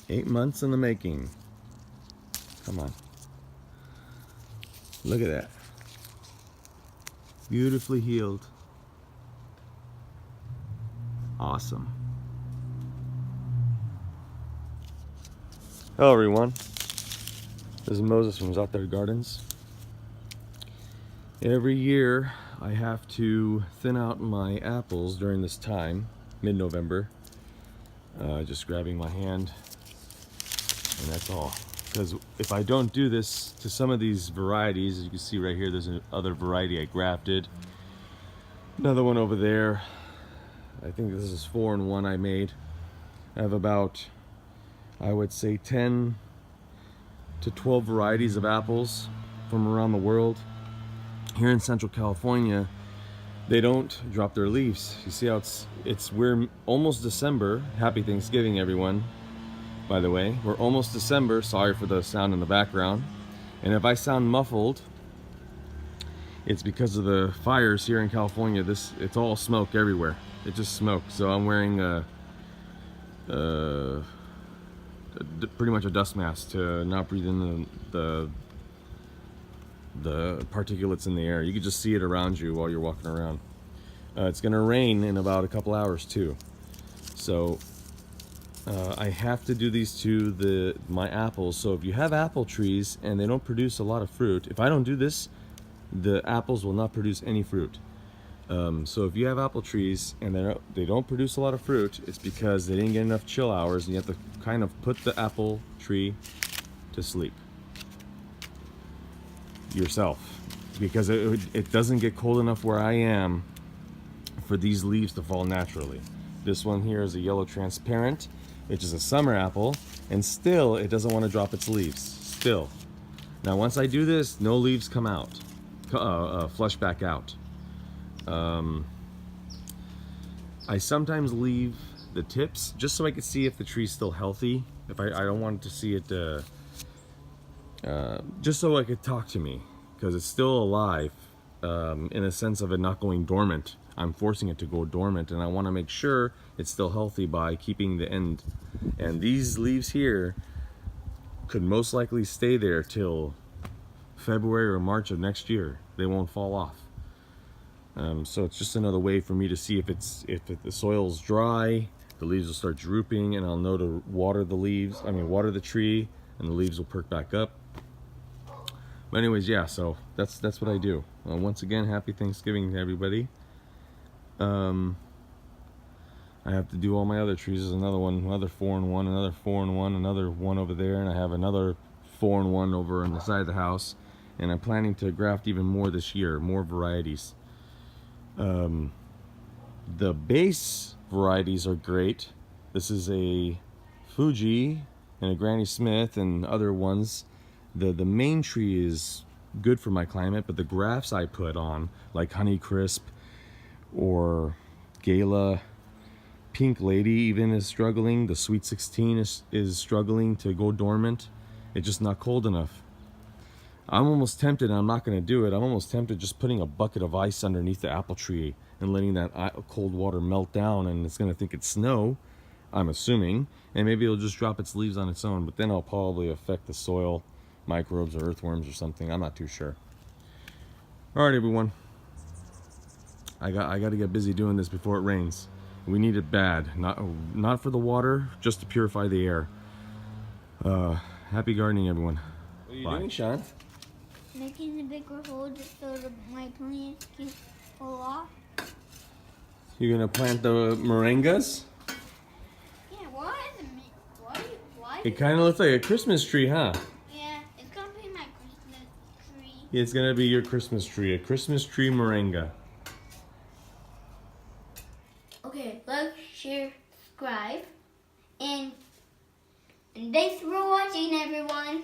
8 months in the making. Come on. Look at that. Beautifully healed. Awesome. Hello everyone. This is Moses from Zaatar Gardens. Every year I have to thin out my apples during this time, mid-November. Just grabbing my hand, and that's all. Because if I don't do this to some of these varieties, as you can see right here, there's another variety I grafted. Another one over there. I think this is 4-in-1 I made. I have about, I would say, 10 to 12 varieties of apples from around the world. Here in Central California, they don't drop their leaves. You see how we're almost December. Happy Thanksgiving, everyone, by the way. We're almost December. Sorry for the sound in the background. And if I sound muffled, it's because of the fires here in California. It's all smoke everywhere. It's just smoke. So I'm wearing pretty much a dust mask to not breathe in the particulates in the air. You can just see it around you while you're walking around. It's gonna rain in about a couple hours too. So I have to do these to my apples. So if you have apple trees and they don't produce a lot of fruit, if I don't do this, the apples will not produce any fruit. So if you have apple trees and they don't produce a lot of fruit, it's because they didn't get enough chill hours, and you have to kind of put the apple tree to sleep yourself, because it doesn't get cold enough where I am for these leaves to fall naturally. This one here is a yellow transparent, which is a summer apple, and still it doesn't want to drop its leaves. Still. Now once I do this, no leaves come out, flush back out. I sometimes leave the tips just so I can see if the tree's still healthy. If I don't want to see it, just so it could talk to me, because it's still alive, in a sense of it not going dormant. I'm forcing it to go dormant, and I want to make sure it's still healthy by keeping the end. And these leaves here could most likely stay there till February or March of next year. They won't fall off. So it's just another way for me to see if the soil's dry, the leaves will start drooping, and I'll know to water the tree, and the leaves will perk back up. But anyways, yeah, so that's what I do. Once again, happy Thanksgiving to everybody. I have to do all my other trees. There's another 4-in-1, another 4-in-1, another one over there, and I have another 4-in-1 over on the side of the house. And I'm planning to graft even more this year, more varieties. The base varieties are great. This is a Fuji and a Granny Smith and other ones. The main tree is good for my climate, but the grafts I put on, like Honey Crisp or Gala, Pink Lady even is struggling. The Sweet 16 is struggling to go dormant. It's just not cold enough. I'm almost tempted, and I'm not going to do it, I'm almost tempted just putting a bucket of ice underneath the apple tree and letting that cold water melt down, and it's going to think it's snow, I'm assuming, and maybe it'll just drop its leaves on its own, but then I'll probably affect the soil, microbes or earthworms or something. I'm not too sure. Alright everyone, I got to get busy doing this before it rains. We need it bad, not for the water, just to purify the air. Happy gardening, everyone. What are you doing, Sean? Making a bigger hole just so my plants can fall off. You're gonna plant the moringas? Yeah, why? It kind of looks like a Christmas tree, huh? Yeah, it's gonna be my Christmas tree. It's gonna be your Christmas tree, a Christmas tree moringa. Okay, like, share, subscribe, and thanks for watching, everyone.